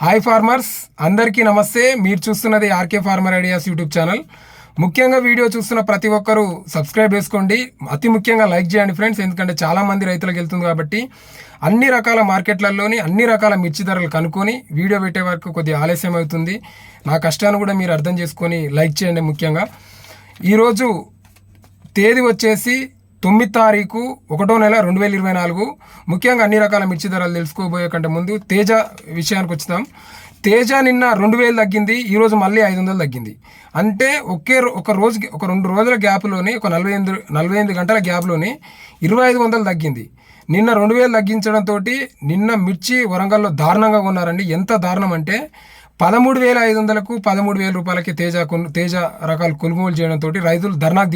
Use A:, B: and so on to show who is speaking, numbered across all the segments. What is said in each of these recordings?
A: Hi farmers, అందరికీ నమస్తే. మీరు చూస్తున్నది RK farmer ideas YouTube channel. ముఖ్యంగా వీడియో చూస్తున్న ప్రతి ఒక్కరూ సబ్స్క్రైబ్ చేసుకోండి. అతి ముఖ్యంగా లైక్ చేయండి ఫ్రెండ్స్, ఎందుకంటే చాలామంది రైతులకు వెళ్తుంది కాబట్టి అన్ని రకాల మార్కెట్లలోని అన్ని రకాల మిర్చి ధరలు కనుక్కొని వీడియో పెట్టే వరకు కొద్దిగా ఆలస్యం అవుతుంది. నా కష్టాన్ని కూడా మీరు అర్థం చేసుకొని లైక్ చేయండి. ముఖ్యంగా ఈరోజు తేదీ వచ్చేసి 9 తారీఖు 1వ నెల 2024. ముఖ్యంగా అన్ని రకాల మిర్చి ధరలు తెలుసుకోబోయే కంటే ముందు తేజ విషయానికి వచ్చాం. తేజ నిన్న 2000 తగ్గింది, ఈరోజు మళ్ళీ 500 తగ్గింది. అంటే ఒక రోజుకి ఒక 2 రోజుల గ్యాప్లోని ఒక 48 గంటల గ్యాప్లోని 2500 తగ్గింది. నిన్న 2000 తగ్గించడంతో నిన్న మిర్చి వరంగల్లో దారుణంగా కొన్నారండి. ఎంత దారుణం అంటే 13,500కు 13,000 రూపాయలకి తేజ రకాలు కొనుగోలు చేయడంతో రైతులు ధర్నాకు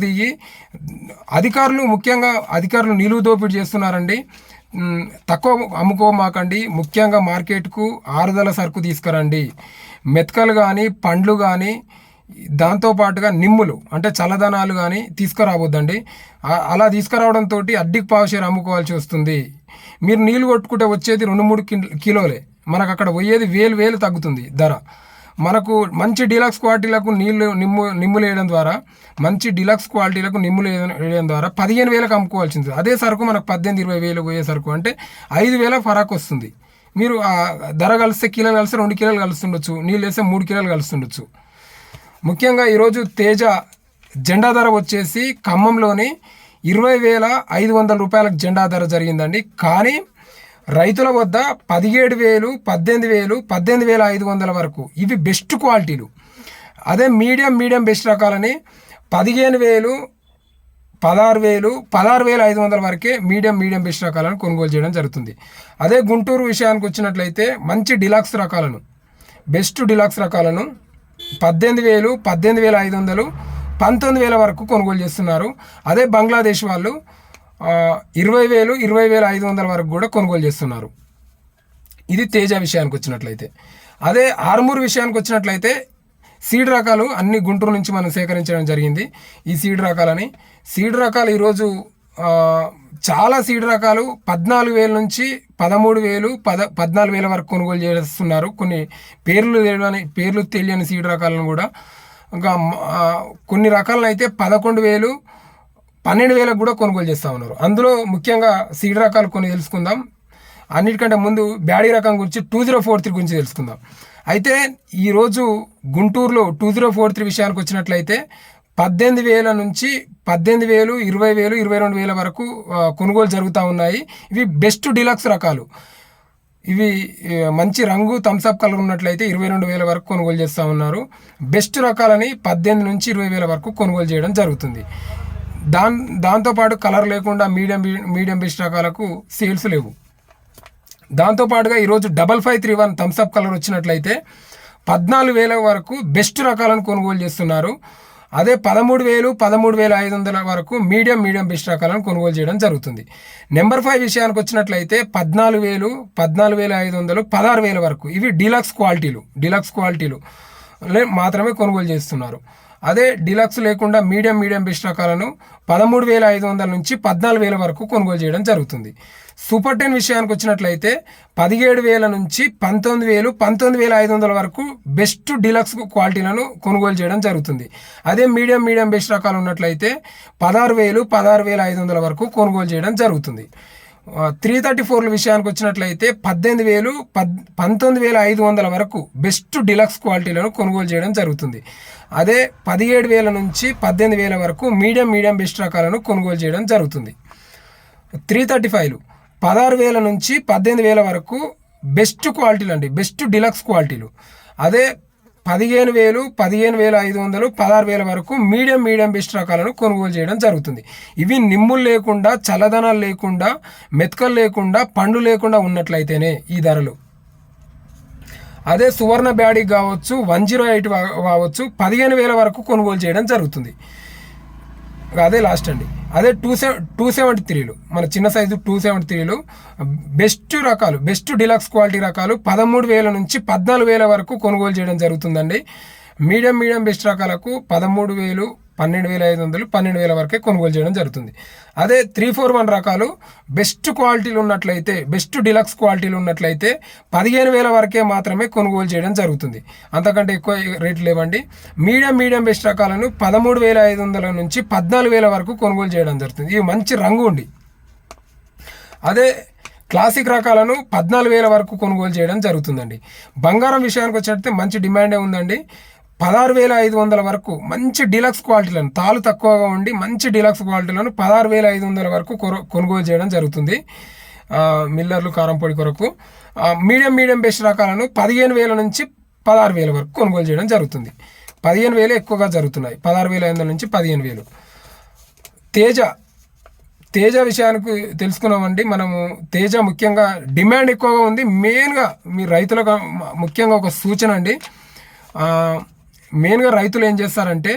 A: దిగి ముఖ్యంగా అధికారులు నిలువు దోపిడీ చేస్తున్నారండి. తక్కువ అమ్ముకోమాకండి, ముఖ్యంగా మార్కెట్కు ఆరుదల సరుకు తీసుకురండి, మెతకలు కానీ పండ్లు కానీ దాంతోపాటుగా నిమ్ములు అంటే చల్లదనాలు కానీ తీసుకురావద్దండి. అలా తీసుకురావడంతో అడ్డికి పావుషేరు అమ్ముకోవాల్సి వస్తుంది. మీరు నీళ్ళు కొట్టుకుంటే వచ్చేది 2-3 కిలోలే, మనకు అక్కడ పోయేది వేలు తగ్గుతుంది ధర. మనకు మంచి డీలక్స్ క్వాలిటీలకు నిమ్ములు వేయడం ద్వారా 15,000కు అమ్ముకోవాల్సింది. అదే సరుకు మనకు 18,000-20,000 పోయే సరుకు అంటే 5,000 ఫరాక్ వస్తుంది. మీరు ఆ ధర కలిస్తే కిలోలు కలిస్తే 2 కిలోలు కలుస్తుండొచ్చు, నీళ్ళు వేస్తే 3 కిలోలు కలుస్తుండొచ్చు. ముఖ్యంగా ఈరోజు తేజ జెండా ధర వచ్చేసి ఖమ్మంలోని 20,500 రూపాయలకు జెండా ధర జరిగిందండి. కానీ రైతుల వద్ద 17,000, 18,000, 18,500 వరకు ఇవి బెస్ట్ క్వాలిటీలు. అదే మీడియం బెస్ట్ రకాలని 15,000, 16,000, 16,500 వరకే మీడియం బెస్ట్ రకాలను కొనుగోలు చేయడం జరుగుతుంది. అదే గుంటూరు విషయానికి వచ్చినట్లయితే మంచి డిలక్స్ రకాలను బెస్ట్ డిలక్స్ రకాలను 18,000, 18,500, 19,000 వరకు కొనుగోలు చేస్తున్నారు. అదే బంగ్లాదేశ్ వాళ్ళు 20,000, 20,500 వరకు కూడా కొనుగోలు చేస్తున్నారు. ఇది తేజ విషయానికి వచ్చినట్లయితే. అదే ఆర్మూర్ విషయానికి వచ్చినట్లయితే సీడ్ రకాలు అన్ని గుంటూరు నుంచి మనం సేకరించడం జరిగింది. ఈ సీడ్ రకాలు ఈరోజు చాలా సీడ్ రకాలు 14,000 నుంచి 13,000, 14,000 వరకు కొనుగోలు చేస్తున్నారు. కొన్ని పేర్లు తెలియని సీడ్ రకాలను కూడా ఇంకా కొన్ని రకాలను అయితే 11,000, 12,000 కూడా కొనుగోలు చేస్తూ ఉన్నారు. అందులో ముఖ్యంగా సీడ్ రకాలు కొన్ని తెలుసుకుందాం. అన్నిటికంటే ముందు బ్యాడీ రకం గురించి 2043 గురించి తెలుసుకుందాం. అయితే ఈరోజు గుంటూరులో 2043 విషయానికి వచ్చినట్లయితే 18,000 నుంచి 18,000, 20,000, 22,000 వరకు కొనుగోలు జరుగుతూ ఉన్నాయి. ఇవి బెస్ట్ డిలక్స్ రకాలు. ఇవి మంచి రంగు థమ్స్అప్ కలర్ ఉన్నట్లయితే 22,000 వరకు కొనుగోలు చేస్తూ ఉన్నారు. బెస్ట్ రకాలని 18,000 నుంచి 20,000 వరకు కొనుగోలు చేయడం జరుగుతుంది. దాంతోపాటు కలర్ లేకుండా మీడియం బెస్ట్ రకాలకు సేల్స్ లేవు. దాంతోపాటుగా ఈరోజు 5531 థమ్స్అప్ కలర్ వచ్చినట్లయితే 14,000 వరకు బెస్ట్ రకాలను కొనుగోలు చేస్తున్నారు. అదే 13,000, 13,500 వరకు మీడియం బెస్ట్ రకాలను కొనుగోలు చేయడం జరుగుతుంది. నెంబర్ 5 విషయానికి వచ్చినట్లయితే 14,000, 14,500, 16,000 వరకు ఇవి డిలక్స్ క్వాలిటీలు మాత్రమే కొనుగోలు చేస్తున్నారు. అదే డిలక్స్ లేకుండా మీడియం బెస్ట్ రకాలను 13,500 నుంచి 14,000 వరకు కొనుగోలు చేయడం జరుగుతుంది. సూపర్ 10 విషయానికి వచ్చినట్లయితే 17,000 నుంచి 19,000, 19,500 వరకు బెస్ట్ డిలక్స్ క్వాలిటీలను కొనుగోలు చేయడం జరుగుతుంది. అదే మీడియం బెస్ట్ రకాలు ఉన్నట్లయితే 16,000, 16,500 వరకు కొనుగోలు చేయడం జరుగుతుంది. 334 విషయానికి వచ్చినట్లయితే 18,000, 19,500 వరకు బెస్ట్ డిలక్స్ క్వాలిటీలను కొనుగోలు చేయడం జరుగుతుంది. అదే 17,000 నుంచి 18,000 వరకు మీడియం బెస్ట్ రకాలను కొనుగోలు చేయడం జరుగుతుంది. 335 16,000 నుంచి 18,000 వరకు బెస్ట్ క్వాలిటీలు అండి, బెస్ట్ డిలక్స్ క్వాలిటీలు. అదే 15,000, 15,500, 16,000 వరకు మీడియం బెస్ట్ రకాలను కొనుగోలు చేయడం జరుగుతుంది. ఇవి నిమ్ములు లేకుండా, చల్లదనాలు లేకుండా, మెతకలు లేకుండా, పండ్లు లేకుండా ఉన్నట్లయితేనే ఈ ధరలు. అదే సువర్ణ బ్యాడీ కావచ్చు, 108 కావచ్చు 15,000 వరకు కొనుగోలు చేయడం జరుగుతుంది. అదే లాస్ట్ అండి. అదే 273లు మన చిన్న సైజు 273లు బెస్ట్ డిలక్స్ క్వాలిటీ రకాలు 13,000 నుంచి 14,000 వరకు కొనుగోలు చేయడం జరుగుతుందండి. మీడియం బెస్ట్ రకాలకు 13,000, 12,500, 12,000 వరకే కొనుగోలు చేయడం జరుగుతుంది. అదే 341 రకాలు బెస్ట్ క్వాలిటీలు ఉన్నట్లయితే, బెస్ట్ డిలక్స్ క్వాలిటీలు ఉన్నట్లయితే 15,000 వరకే మాత్రమే కొనుగోలు చేయడం జరుగుతుంది. అంతకంటే ఎక్కువ రేట్లు లేవండి. మీడియం బెస్ట్ రకాలను 13,500 నుంచి 14,000 వరకు కొనుగోలు చేయడం జరుగుతుంది. ఇవి మంచి రంగు ఉండి. అదే క్లాసిక్ రకాలను 14,000 వరకు కొనుగోలు చేయడం జరుగుతుందండి. బంగారం విషయానికి వచ్చినట్లయితే మంచి డిమాండే ఉందండి. 16,500 వరకు మంచి డిలక్స్ క్వాలిటీలను, తాలు తక్కువగా ఉండి మంచి డిలక్స్ క్వాలిటీలను 16,500 వరకు కొనుగోలు చేయడం జరుగుతుంది మిల్లర్లు కారంపొడి కొరకు. మీడియం బెస్ట్ రకాలను 15,000 నుంచి 16,000 వరకు కొనుగోలు చేయడం జరుగుతుంది. 15,000 ఎక్కువగా జరుగుతున్నాయి, 16,500 నుంచి 15,000. తేజ విషయానికి తెలుసుకున్నామండి మనము. తేజ ముఖ్యంగా డిమాండ్ ఎక్కువగా ఉంది. మెయిన్గా మీ రైతులకు ముఖ్యంగా ఒక సూచన అండి. మెయిన్గా రైతులు ఏం చేస్తారంటే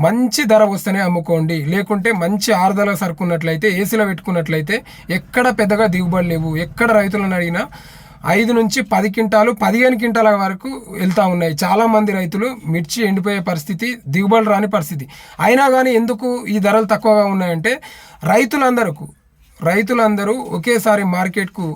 A: మంచి ధర వస్తేనే అమ్ముకోండి, లేకుంటే మంచి ఆరుదల సరుకున్నట్లయితే, ఏసీలో పెట్టుకున్నట్లయితే ఎక్కడ పెద్దగా దిగుబడి లేవు. ఎక్కడ రైతులను అడిగినా 5 నుంచి 10 క్వింటాలు, 15 క్వింటాల వరకు వెళ్తూ ఉన్నాయి. చాలామంది రైతులు మిర్చి ఎండిపోయే పరిస్థితి, దిగుబడి రాని పరిస్థితి. అయినా కానీ ఎందుకు ఈ ధరలు తక్కువగా ఉన్నాయంటే రైతులందరూ ఒకేసారి మార్కెట్కు